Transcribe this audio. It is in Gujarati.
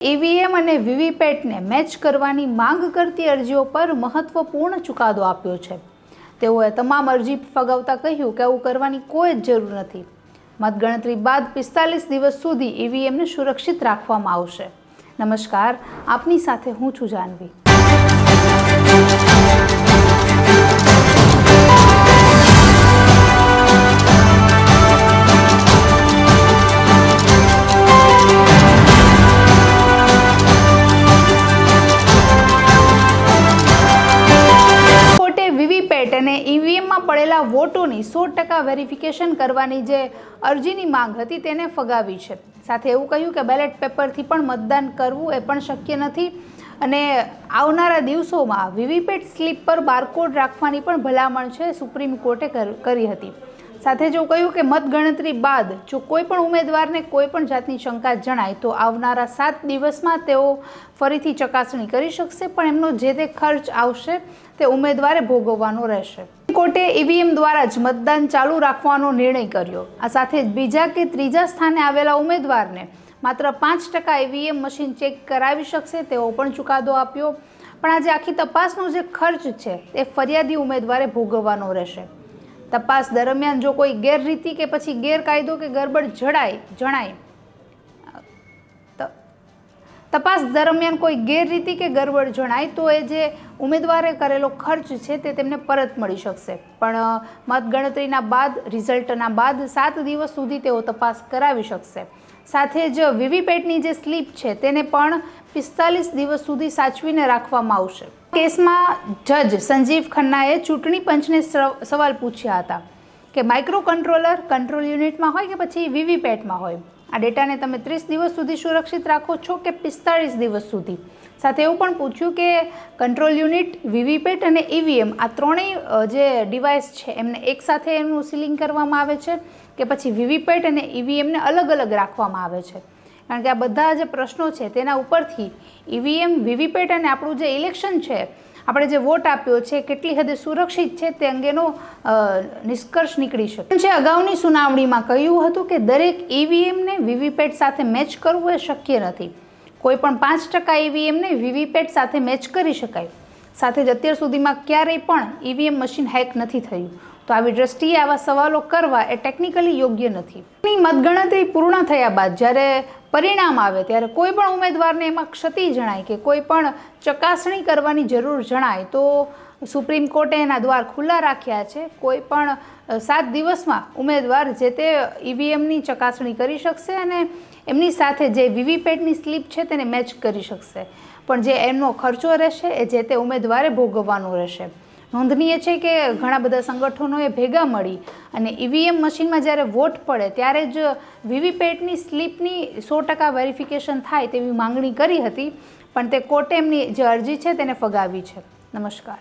ईवीएम અને વીવીપેટને મેચ કરવાની માંગ કરતી અરજીઓ પર મહત્વપૂર્ણ ચુકાદો આપ્યો છે। તેઓએ તમામ અરજી ફગાવતા કહ્યું કે આવું કરવાની કોઈ જ જરૂર નથી। મતગણતરી બાદ 45 દિવસ સુધી ઈવીએમને સુરક્ષિત રાખવામાં આવશે। નમસ્કાર, આપની સાથે હું છું જાનવી। વીવીપેટ અને ઈવીએમમાં પડેલા વોટોની 100% વેરિફિકેશન કરવાની જે અરજીની માંગ હતી તેને ફગાવી છે। સાથે એવું કહ્યું કે બેલેટ પેપરથી પણ મતદાન કરવું એ પણ શક્ય નથી અને આવનારા દિવસોમાં વીવીપેટ સ્લીપ પર બારકોડ રાખવાની પણ ભલામણ છે સુપ્રીમ કોર્ટે કરી હતી। સાથે જો કહ્યું કે મતગણતરી બાદ જો કોઈ પણ ઉમેદવારને કોઈ પણ જાતની શંકા જણાય તો આવનારા 7 દિવસમાં તેઓ ફરીથી ચકાસણી કરી શકશે, પણ એમનો જે તે ખર્ચ આવશે તે ઉમેદવારે ભોગવવાનો રહેશે। કોર્ટે ઈવીએમ દ્વારા જ મતદાન ચાલુ રાખવાનો નિર્ણય કર્યો। આ સાથે જ બીજા કે ત્રીજા સ્થાને આવેલા ઉમેદવારને માત્ર 5% ઈવીએમ મશીન ચેક કરાવી શકશે તેવો પણ ચુકાદો આપ્યો। પણ આજે આખી તપાસનો જે ખર્ચ છે એ ફરિયાદી ઉમેદવારે ભોગવવાનો રહેશે। તપાસ દરમિયાન જો કોઈ ગેરરીતિ કે પછી ગેરકાયદો કે ગરબડ જણાય તો એ જે ઉમેદવારે કરેલો ખર્ચ છે તે તેમને પરત મળી શકશે। પણ મતગણતરીના બાદ રિઝલ્ટના બાદ 7 દિવસ સુધી તેઓ તપાસ કરાવી શકશે। સાથે જ વીવીપેટની જે સ્લીપ છે તેને પણ 45 દિવસ સુધી સાચવીને રાખવામાં આવશે। કેસમાં જજ સંજીવ ખન્નાએ ચૂંટણી પંચને સવાલ પૂછ્યા હતા કે માઇક્રો કંટ્રોલર કંટ્રોલ યુનિટમાં હોય કે પછી વીવીપેટમાં હોય, આ ડેટાને તમે 30 દિવસ સુધી સુરક્ષિત રાખો છો કે 45 દિવસ સુધી? સાથે એવું પણ પૂછ્યું કે કંટ્રોલ યુનિટ, વીવીપેટ અને ઈવીએમ આ ત્રણેય જે ડિવાઇસ છે એમને એકસાથે એનું સીલિંગ કરવામાં આવે છે કે પછી વીવીપેટ અને ઈવીએમને અલગ અલગ રાખવામાં આવે છે? કારણ કે આ બધા જે પ્રશ્નો છે તેના ઉપરથી ઈવીએમ, વીવીપેટ અને આપણું જે ઇલેક્શન છે, આપણે જે વોટ આપ્યો છે કેટલી હદે સુરક્ષિત છે તે અંગેનો નિષ્કર્ષ નીકળી શકે છે। અગાઉની સુનાવણીમાં કહ્યું હતું કે દરેક ઈવીએમને વીવીપેટ સાથે મેચ કરવું એ શક્ય નથી। કોઈ પણ 5% ઈવીએમને વીવીપેટ સાથે મેચ કરી શકાય। સાથે જ અત્યાર સુધીમાં ક્યારેય પણ ઈવીએમ મશીન હેક નથી થયું। તો આવી દ્રષ્ટિએ આવા સવાલો કરવા એ ટેકનિકલી યોગ્ય નથી। મતગણતરી પૂર્ણ થયા બાદ જ્યારે પરિણામ આવે ત્યારે કોઈ પણ ઉમેદવારને એમાં ક્ષતિ જણાય કે કોઈ પણ ચકાસણી કરવાની જરૂર જણાય તો સુપ્રીમ કોર્ટે એના દ્વાર ખુલ્લા રાખ્યા છે। કોઈ પણ 7 દિવસમાં ઉમેદવાર જે તે ઈવીએમની ચકાસણી કરી શકશે અને એમની સાથે જે વીવીપેટની સ્લીપ છે તેને મેચ કરી શકશે, પણ જે એમનો ખર્ચો રહેશે એ જે તે ઉમેદવારે ભોગવવાનો રહેશે। નોંધનીય છે કે ઘણા બધા સંગઠનોએ ભેગા મળી અને ઈવીએમ મશીનમાં જ્યારે વોટ પડે ત્યારે જ વીવીપેટની સ્લીપની 100% વેરિફિકેશન થાય તેવી માંગણી કરી હતી, પણ તે કોર્ટે એમની જે અરજી છે તેને ફગાવી છે। નમસ્કાર।